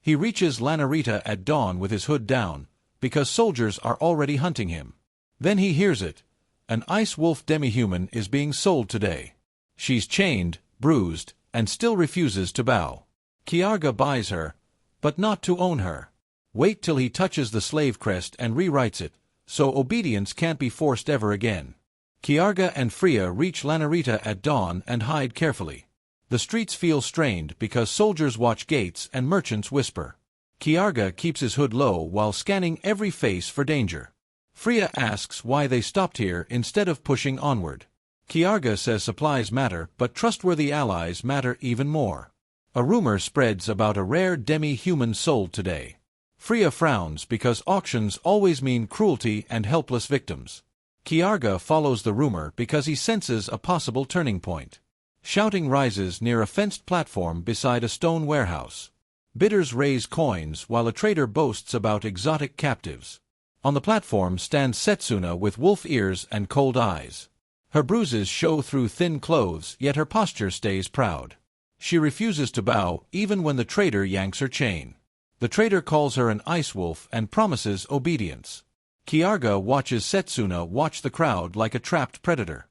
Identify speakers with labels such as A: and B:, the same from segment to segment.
A: He reaches La Narita at dawn with his hood down, because soldiers are already hunting him. Then he hears it. An ice wolf demi-human is being sold today. She's chained, bruised, and still refuses to bow. Kiarga buys her, but not to own her. Wait till he touches the slave crest and rewrites it, so obedience can't be forced ever again. Kiarga and Freya reach La Narita at dawn and hide carefully. The streets feel strained because soldiers watch gates and merchants whisper. Kiarga keeps his hood low while scanning every face for danger. Freya asks why they stopped here instead of pushing onward. Kiarga says supplies matter, but trustworthy allies matter even more. A rumor spreads about a rare demi-human sold today. Freya frowns because auctions always mean cruelty and helpless victims. Kiarga follows the rumor because he senses a possible turning point. Shouting rises near a fenced platform beside a stone warehouse. Bidders raise coins while a trader boasts about exotic captives. On the platform stands Setsuna with wolf ears and cold eyes. Her bruises show through thin clothes, yet her posture stays proud. She refuses to bow even when the trader yanks her chain. The trader calls her an ice wolf and promises obedience. Kiarga watches Setsuna watch the crowd like a trapped predator.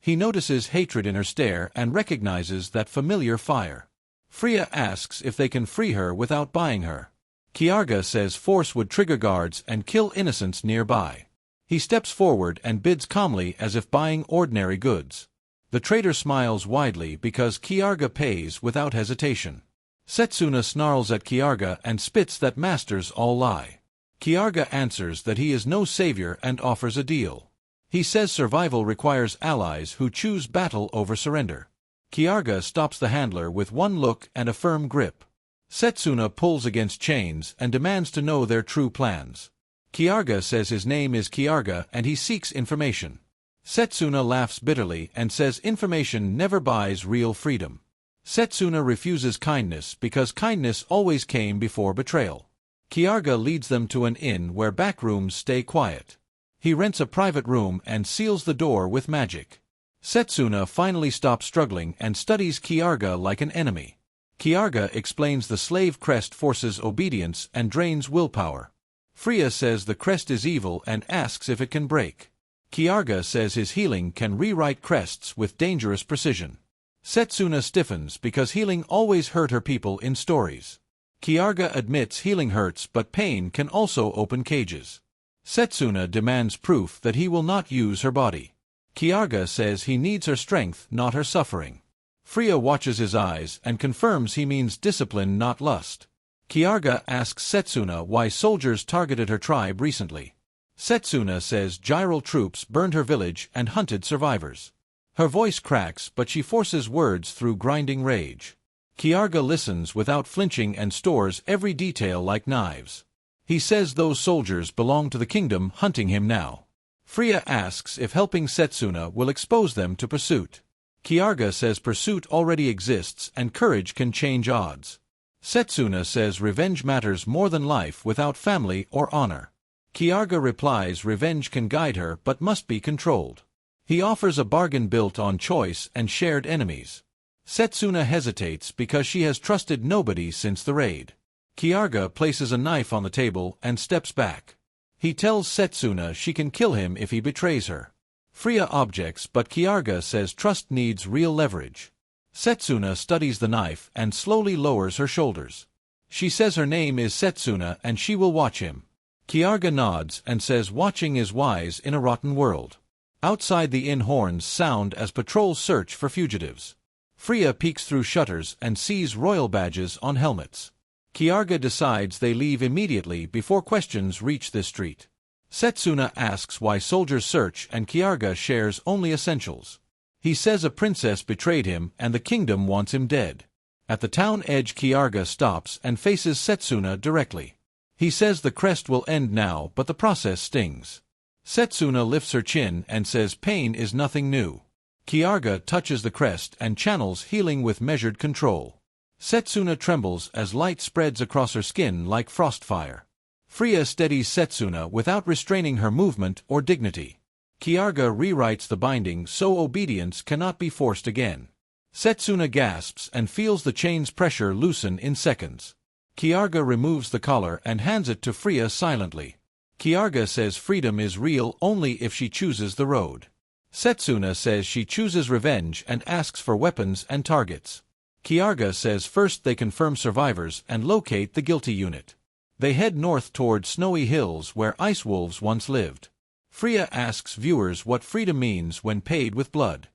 A: He notices hatred in her stare and recognizes that familiar fire. Freya asks if they can free her without buying her. Kiarga says force would trigger guards and kill innocents nearby. He steps forward and bids calmly as if buying ordinary goods. The trader smiles widely because Kiarga pays without hesitation. Setsuna snarls at Kiarga and spits that masters all lie. Kiarga answers that he is no savior and offers a deal. He says survival requires allies who choose battle over surrender. Kiarga stops the handler with one look and a firm grip. Setsuna pulls against chains and demands to know their true plans. Kiarga says his name is Kiarga and he seeks information. Setsuna laughs bitterly and says information never buys real freedom. Setsuna refuses kindness because kindness always came before betrayal. Kiarga leads them to an inn where backrooms stay quiet. He rents a private room and seals the door with magic. Setsuna finally stops struggling and studies Kiarga like an enemy. Kiarga explains the slave crest forces obedience and drains willpower. Freya says the crest is evil and asks if it can break. Kiarga says his healing can rewrite crests with dangerous precision. Setsuna stiffens because healing always hurt her people in stories. Kiarga admits healing hurts, but pain can also open cages. Setsuna demands proof that he will not use her body. Kiarga says he needs her strength, not her suffering. Freya watches his eyes and confirms he means discipline, not lust. Kiarga asks Setsuna why soldiers targeted her tribe recently. Setsuna says gyral troops burned her village and hunted survivors. Her voice cracks, but she forces words through grinding rage. Kiarga listens without flinching and stores every detail like knives. He says those soldiers belong to the kingdom hunting him now. Freya asks if helping Setsuna will expose them to pursuit. Kiarga says pursuit already exists and courage can change odds. Setsuna says revenge matters more than life without family or honor. Kiarga replies revenge can guide her but must be controlled. He offers a bargain built on choice and shared enemies. Setsuna hesitates because she has trusted nobody since the raid. Kiarga places a knife on the table and steps back. He tells Setsuna she can kill him if he betrays her. Freya objects, but Kiarga says trust needs real leverage. Setsuna studies the knife and slowly lowers her shoulders. She says her name is Setsuna and she will watch him. Kiarga nods and says watching is wise in a rotten world. Outside the inn horns sound as patrols search for fugitives. Freya peeks through shutters and sees royal badges on helmets. Kiarga decides they leave immediately before questions reach this street. Setsuna asks why soldiers search and Kiarga shares only essentials. He says a princess betrayed him and the kingdom wants him dead. At the town edge Kiarga stops and faces Setsuna directly. He says the crest will end now, but the process stings. Setsuna lifts her chin and says pain is nothing new. Kiarga touches the crest and channels healing with measured control. Setsuna trembles as light spreads across her skin like frostfire. Freya steadies Setsuna without restraining her movement or dignity. Kiarga rewrites the binding so obedience cannot be forced again. Setsuna gasps and feels the chain's pressure loosen in seconds. Kiarga removes the collar and hands it to Freya silently. Kiarga says freedom is real only if she chooses the road. Setsuna says she chooses revenge and asks for weapons and targets. Kiarga says first they confirm survivors and locate the guilty unit. They head north toward snowy hills where ice wolves once lived. Freya asks viewers what freedom means when paid with blood.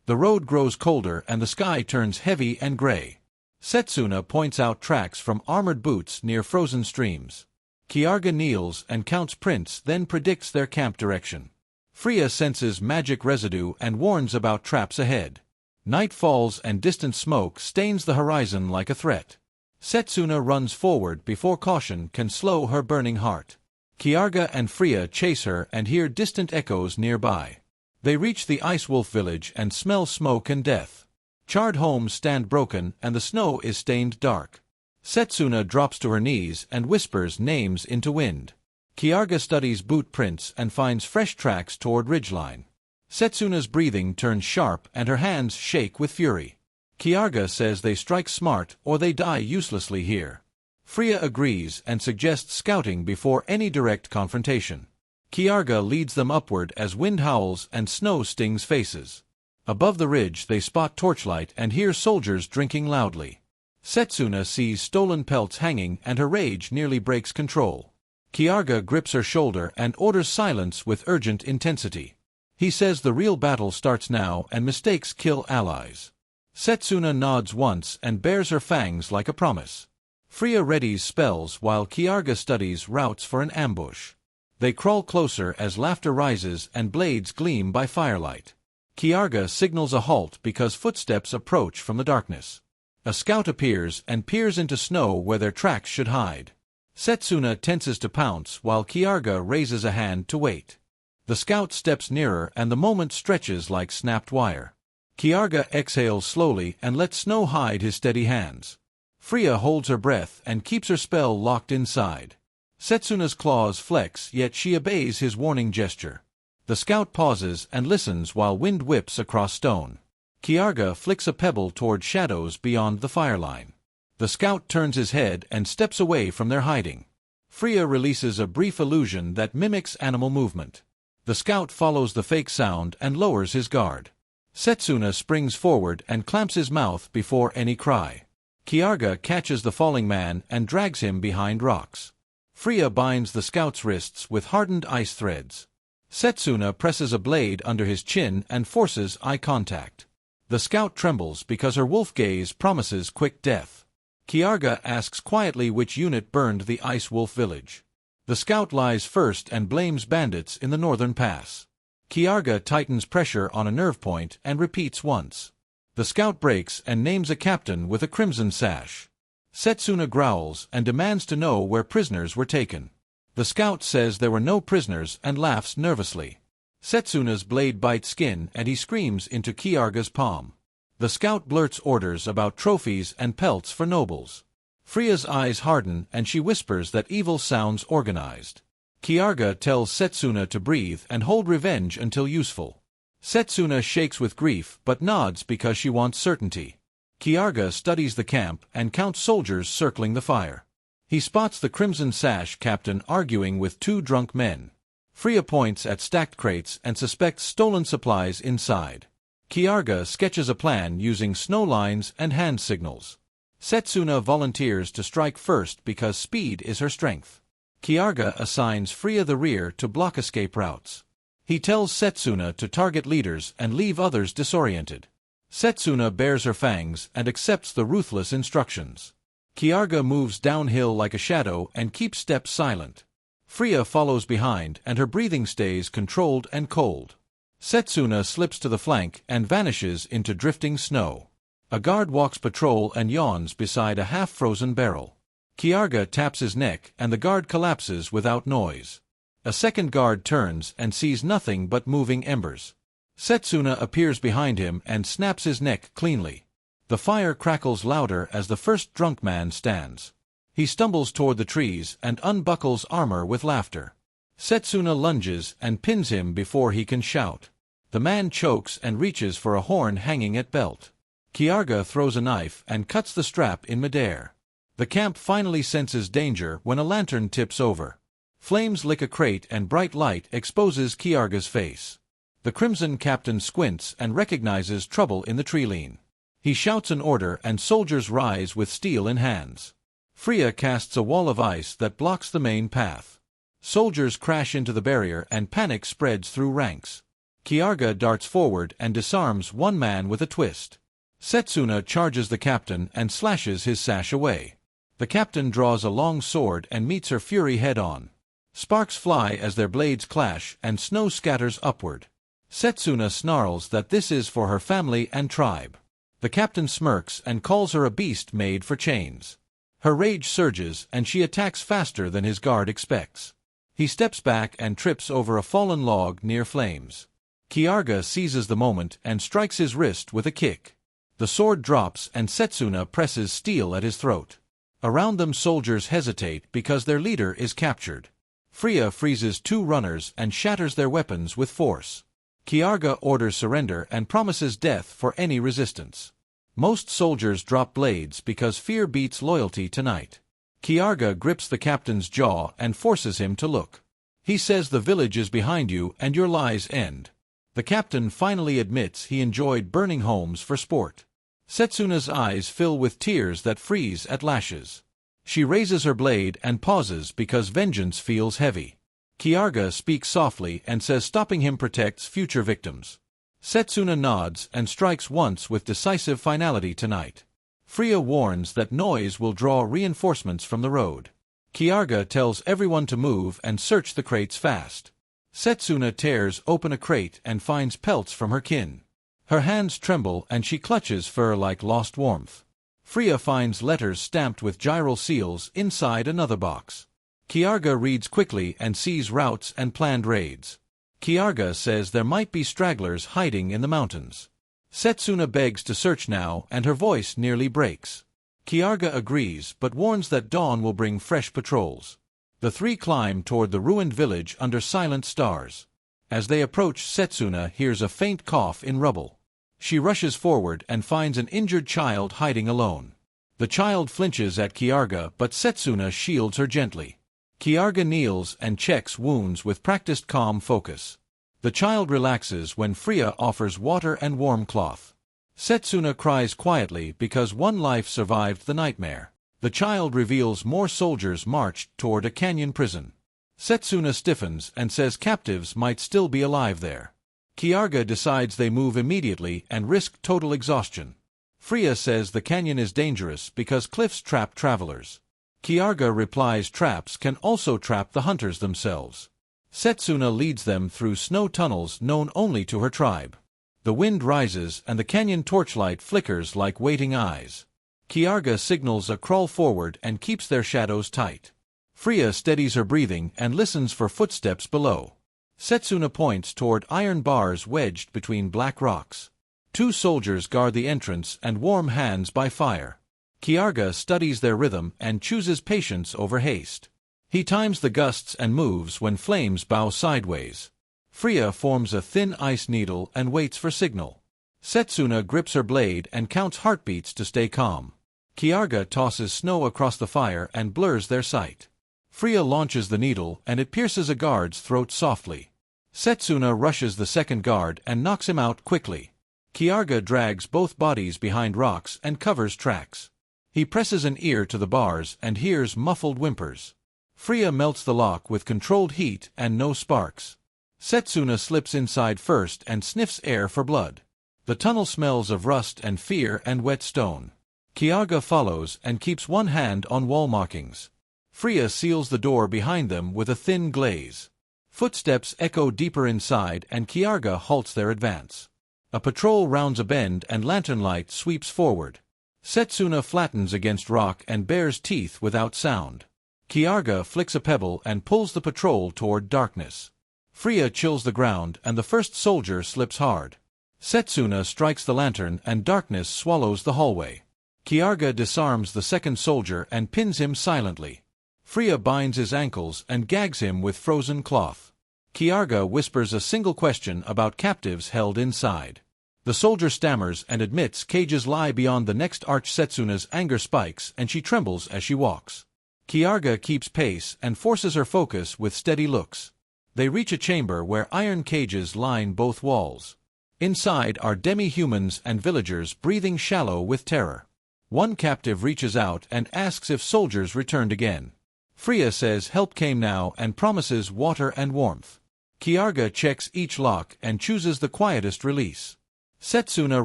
A: The road grows colder and the sky turns heavy and gray. Setsuna points out tracks from armored boots near frozen streams. Kiarga kneels and counts prints, then predicts their camp direction. Freya senses magic residue and warns about traps ahead. Night falls and distant smoke stains the horizon like a threat. Setsuna runs forward before caution can slow her burning heart. Kiarga and Freya chase her and hear distant echoes nearby. They reach the Ice Wolf village and smell smoke and death. Charred homes stand broken and the snow is stained dark. Setsuna drops to her knees and whispers names into wind. Kiarga studies boot prints and finds fresh tracks toward ridgeline. Setsuna's breathing turns sharp and her hands shake with fury. Kiarga says they strike smart or they die uselessly here. Freya agrees and suggests scouting before any direct confrontation. Kiarga leads them upward as wind howls and snow stings faces. Above the ridge they spot torchlight and hear soldiers drinking loudly. Setsuna sees stolen pelts hanging and her rage nearly breaks control. Kiarga grips her shoulder and orders silence with urgent intensity. He says the real battle starts now and mistakes kill allies. Setsuna nods once and bares her fangs like a promise. Freya readies spells while Kiarga studies routes for an ambush. They crawl closer as laughter rises and blades gleam by firelight. Kiarga signals a halt because footsteps approach from the darkness. A scout appears and peers into snow where their tracks should hide. Setsuna tenses to pounce while Kiarga raises a hand to wait. The scout steps nearer and the moment stretches like snapped wire. Kiarga exhales slowly and lets snow hide his steady hands. Freya holds her breath and keeps her spell locked inside. Setsuna's claws flex, yet she obeys his warning gesture. The scout pauses and listens while wind whips across stone. Kiarga flicks a pebble toward shadows beyond the fireline. The scout turns his head and steps away from their hiding. Freya releases a brief illusion that mimics animal movement. The scout follows the fake sound and lowers his guard. Setsuna springs forward and clamps his mouth before any cry. Kiarga catches the falling man and drags him behind rocks. Freya binds the scout's wrists with hardened ice threads. Setsuna presses a blade under his chin and forces eye contact. The scout trembles because her wolf gaze promises quick death. Kiarga asks quietly which unit burned the Ice Wolf village. The scout lies first and blames bandits in the northern pass. Kiarga tightens pressure on a nerve point and repeats once. The scout breaks and names a captain with a crimson sash. Setsuna growls and demands to know where prisoners were taken. The scout says there were no prisoners and laughs nervously. Setsuna's blade bites skin and he screams into Kiarga's palm. The scout blurts orders about trophies and pelts for nobles. Freya's eyes harden and she whispers that evil sounds organized. Kiarga tells Setsuna to breathe and hold revenge until useful. Setsuna shakes with grief but nods because she wants certainty. Kiarga studies the camp and counts soldiers circling the fire. He spots the Crimson Sash captain arguing with two drunk men. Freya points at stacked crates and suspects stolen supplies inside. Kiarga sketches a plan using snow lines and hand signals. Setsuna volunteers to strike first because speed is her strength. Kiarga assigns Freya the rear to block escape routes. He tells Setsuna to target leaders and leave others disoriented. Setsuna bares her fangs and accepts the ruthless instructions. Kiarga moves downhill like a shadow and keeps steps silent. Freya follows behind and her breathing stays controlled and cold. Setsuna slips to the flank and vanishes into drifting snow. A guard walks patrol and yawns beside a half-frozen barrel. Kiarga taps his neck and the guard collapses without noise. A second guard turns and sees nothing but moving embers. Setsuna appears behind him and snaps his neck cleanly. The fire crackles louder as the first drunk man stands. He stumbles toward the trees and unbuckles armor with laughter. Setsuna lunges and pins him before he can shout. The man chokes and reaches for a horn hanging at belt. Kiarga throws a knife and cuts the strap in midair. The camp finally senses danger when a lantern tips over. Flames lick a crate and bright light exposes Kiarga's face. The Crimson Captain squints and recognizes trouble in the treeline. He shouts an order and soldiers rise with steel in hands. Freya casts a wall of ice that blocks the main path. Soldiers crash into the barrier and panic spreads through ranks. Kiarga darts forward and disarms one man with a twist. Setsuna charges the captain and slashes his sash away. The captain draws a long sword and meets her fury head-on. Sparks fly as their blades clash and snow scatters upward. Setsuna snarls that this is for her family and tribe. The captain smirks and calls her a beast made for chains. Her rage surges and she attacks faster than his guard expects. He steps back and trips over a fallen log near flames. Kiarga seizes the moment and strikes his wrist with a kick. The sword drops and Setsuna presses steel at his throat. Around them soldiers hesitate because their leader is captured. Freya freezes two runners and shatters their weapons with force. Kiarga orders surrender and promises death for any resistance. Most soldiers drop blades because fear beats loyalty tonight. Kiarga grips the captain's jaw and forces him to look. He says the village is behind you and your lies end. The captain finally admits he enjoyed burning homes for sport. Setsuna's eyes fill with tears that freeze at lashes. She raises her blade and pauses because vengeance feels heavy. Kiarga speaks softly and says stopping him protects future victims. Setsuna nods and strikes once with decisive finality tonight. Freya warns that noise will draw reinforcements from the road. Kiarga tells everyone to move and search the crates fast. Setsuna tears open a crate and finds pelts from her kin. Her hands tremble and she clutches fur like lost warmth. Freya finds letters stamped with gyral seals inside another box. Kiarga reads quickly and sees routes and planned raids. Kiarga says there might be stragglers hiding in the mountains. Setsuna begs to search now and her voice nearly breaks. Kiarga agrees but warns that dawn will bring fresh patrols. The three climb toward the ruined village under silent stars. As they approach, Setsuna hears a faint cough in rubble. She rushes forward and finds an injured child hiding alone. The child flinches at Kiarga but Setsuna shields her gently. Kiarga kneels and checks wounds with practiced calm focus. The child relaxes when Freya offers water and warm cloth. Setsuna cries quietly because one life survived the nightmare. The child reveals more soldiers marched toward a canyon prison. Setsuna stiffens and says captives might still be alive there. Kiarga decides they move immediately and risk total exhaustion. Freya says the canyon is dangerous because cliffs trap travelers. Kiarga replies traps can also trap the hunters themselves. Setsuna leads them through snow tunnels known only to her tribe. The wind rises and the canyon torchlight flickers like waiting eyes. Kiarga signals a crawl forward and keeps their shadows tight. Freya steadies her breathing and listens for footsteps below. Setsuna points toward iron bars wedged between black rocks. Two soldiers guard the entrance and warm hands by fire. Kiarga studies their rhythm and chooses patience over haste. He times the gusts and moves when flames bow sideways. Freya forms a thin ice needle and waits for signal. Setsuna grips her blade and counts heartbeats to stay calm. Kiarga tosses snow across the fire and blurs their sight. Freya launches the needle and it pierces a guard's throat softly. Setsuna rushes the second guard and knocks him out quickly. Kiarga drags both bodies behind rocks and covers tracks. He presses an ear to the bars and hears muffled whimpers. Freya melts the lock with controlled heat and no sparks. Setsuna slips inside first and sniffs air for blood. The tunnel smells of rust and fear and wet stone. Kiarga follows and keeps one hand on wall markings. Freya seals the door behind them with a thin glaze. Footsteps echo deeper inside and Kiarga halts their advance. A patrol rounds a bend and lantern light sweeps forward. Setsuna flattens against rock and bares teeth without sound. Kiarga flicks a pebble and pulls the patrol toward darkness. Freya chills the ground and the first soldier slips hard. Setsuna strikes the lantern and darkness swallows the hallway. Kiarga disarms the second soldier and pins him silently. Freya binds his ankles and gags him with frozen cloth. Kiarga whispers a single question about captives held inside. The soldier stammers and admits cages lie beyond the next arch. Setsuna's anger spikes and she trembles as she walks. Kiarga keeps pace and forces her focus with steady looks. They reach a chamber where iron cages line both walls. Inside are demi-humans and villagers breathing shallow with terror. One captive reaches out and asks if soldiers returned again. Freya says help came now and promises water and warmth. Kiarga checks each lock and chooses the quietest release. Setsuna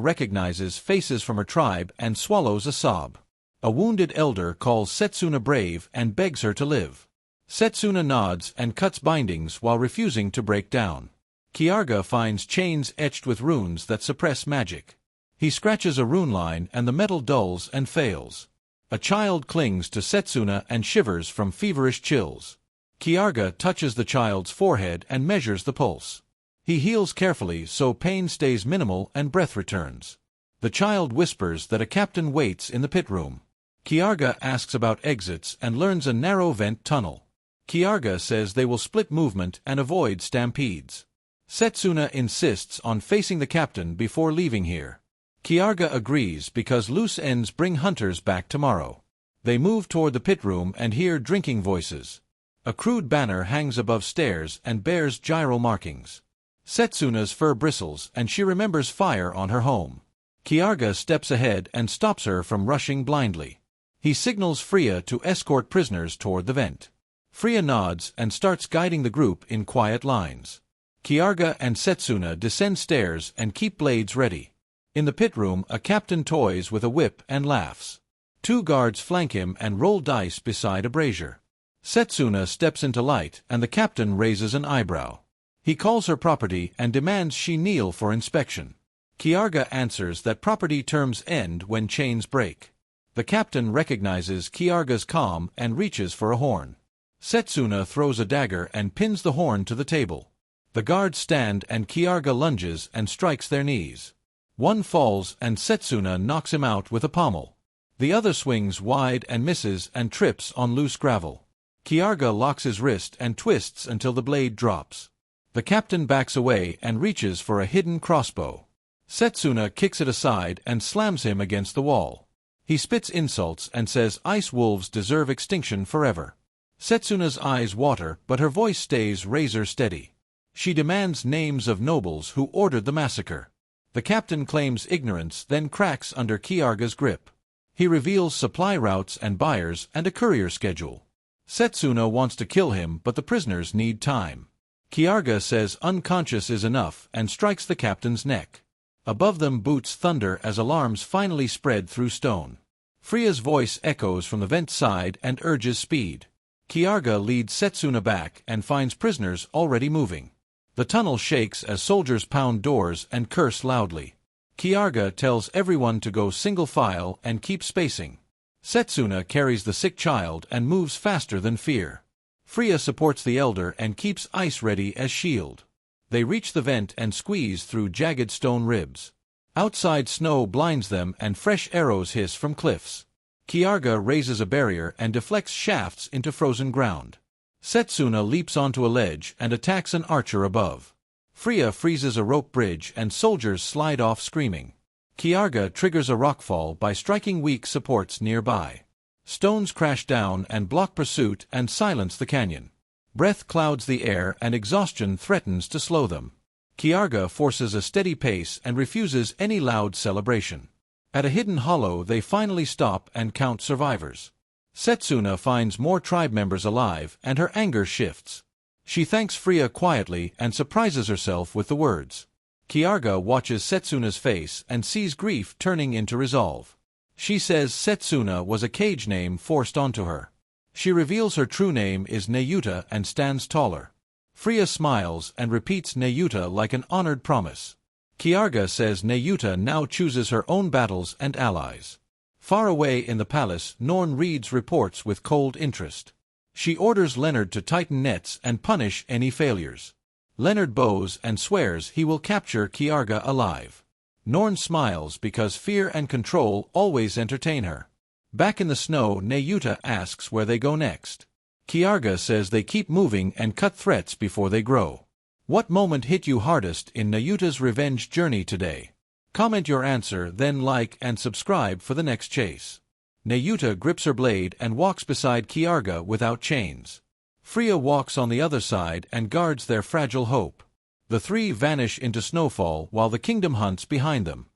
A: recognizes faces from her tribe and swallows a sob. A wounded elder calls Setsuna brave and begs her to live. Setsuna nods and cuts bindings while refusing to break down. Kiarga finds chains etched with runes that suppress magic. He scratches a rune line and the metal dulls and fails. A child clings to Setsuna and shivers from feverish chills. Kiarga touches the child's forehead and measures the pulse. He heals carefully so pain stays minimal and breath returns. The child whispers that a captain waits in the pit room. Kiarga asks about exits and learns a narrow vent tunnel. Kiarga says they will split movement and avoid stampedes. Setsuna insists on facing the captain before leaving here. Kiarga agrees because loose ends bring hunters back tomorrow. They move toward the pit room and hear drinking voices. A crude banner hangs above stairs and bears gyral markings. Setsuna's fur bristles and she remembers fire on her home. Kiarga steps ahead and stops her from rushing blindly. He signals Freya to escort prisoners toward the vent. Freya nods and starts guiding the group in quiet lines. Kiarga and Setsuna descend stairs and keep blades ready. In the pit room, a captain toys with a whip and laughs. Two guards flank him and roll dice beside a brazier. Setsuna steps into light and the captain raises an eyebrow. He calls her property and demands she kneel for inspection. Kiarga answers that property terms end when chains break. The captain recognizes Kiarga's calm and reaches for a horn. Setsuna throws a dagger and pins the horn to the table. The guards stand and Kiarga lunges and strikes their knees. One falls and Setsuna knocks him out with a pommel. The other swings wide and misses and trips on loose gravel. Kiarga locks his wrist and twists until the blade drops. The captain backs away and reaches for a hidden crossbow. Setsuna kicks it aside and slams him against the wall. He spits insults and says ice wolves deserve extinction forever. Setsuna's eyes water, but her voice stays razor steady. She demands names of nobles who ordered the massacre. The captain claims ignorance, then cracks under Kiarga's grip. He reveals supply routes and buyers and a courier schedule. Setsuna wants to kill him, but the prisoners need time. Kiarga says unconscious is enough and strikes the captain's neck. Above them boots thunder as alarms finally spread through stone. Freya's voice echoes from the vent side and urges speed. Kiarga leads Setsuna back and finds prisoners already moving. The tunnel shakes as soldiers pound doors and curse loudly. Kiarga tells everyone to go single file and keep spacing. Setsuna carries the sick child and moves faster than fear. Freya supports the elder and keeps ice ready as shield. They reach the vent and squeeze through jagged stone ribs. Outside snow blinds them and fresh arrows hiss from cliffs. Kiarga raises a barrier and deflects shafts into frozen ground. Setsuna leaps onto a ledge and attacks an archer above. Freya freezes a rope bridge and soldiers slide off screaming. Kiarga triggers a rockfall by striking weak supports nearby. Stones crash down and block pursuit and silence the canyon. Breath clouds the air and exhaustion threatens to slow them. Kiarga forces a steady pace and refuses any loud celebration. At a hidden hollow they finally stop and count survivors. Setsuna finds more tribe members alive and her anger shifts. She thanks Freya quietly and surprises herself with the words. Kiarga watches Setsuna's face and sees grief turning into resolve. She says Setsuna was a cage name forced onto her. She reveals her true name is Nayuta and stands taller. Freya smiles and repeats Nayuta like an honored promise. Kiarga says Nayuta now chooses her own battles and allies. Far away in the palace, Norn reads reports with cold interest. She orders Leonard to tighten nets and punish any failures. Leonard bows and swears he will capture Kiarga alive. Norn smiles because fear and control always entertain her. Back in the snow, Nayuta asks where they go next. Kiarga says they keep moving and cut threats before they grow. What moment hit you hardest in Nayuta's revenge journey today? Comment your answer, then like and subscribe for the next chase. Nayuta grips her blade and walks beside Kiarga without chains. Freya walks on the other side and guards their fragile hope. The three vanish into snowfall while the kingdom hunts behind them.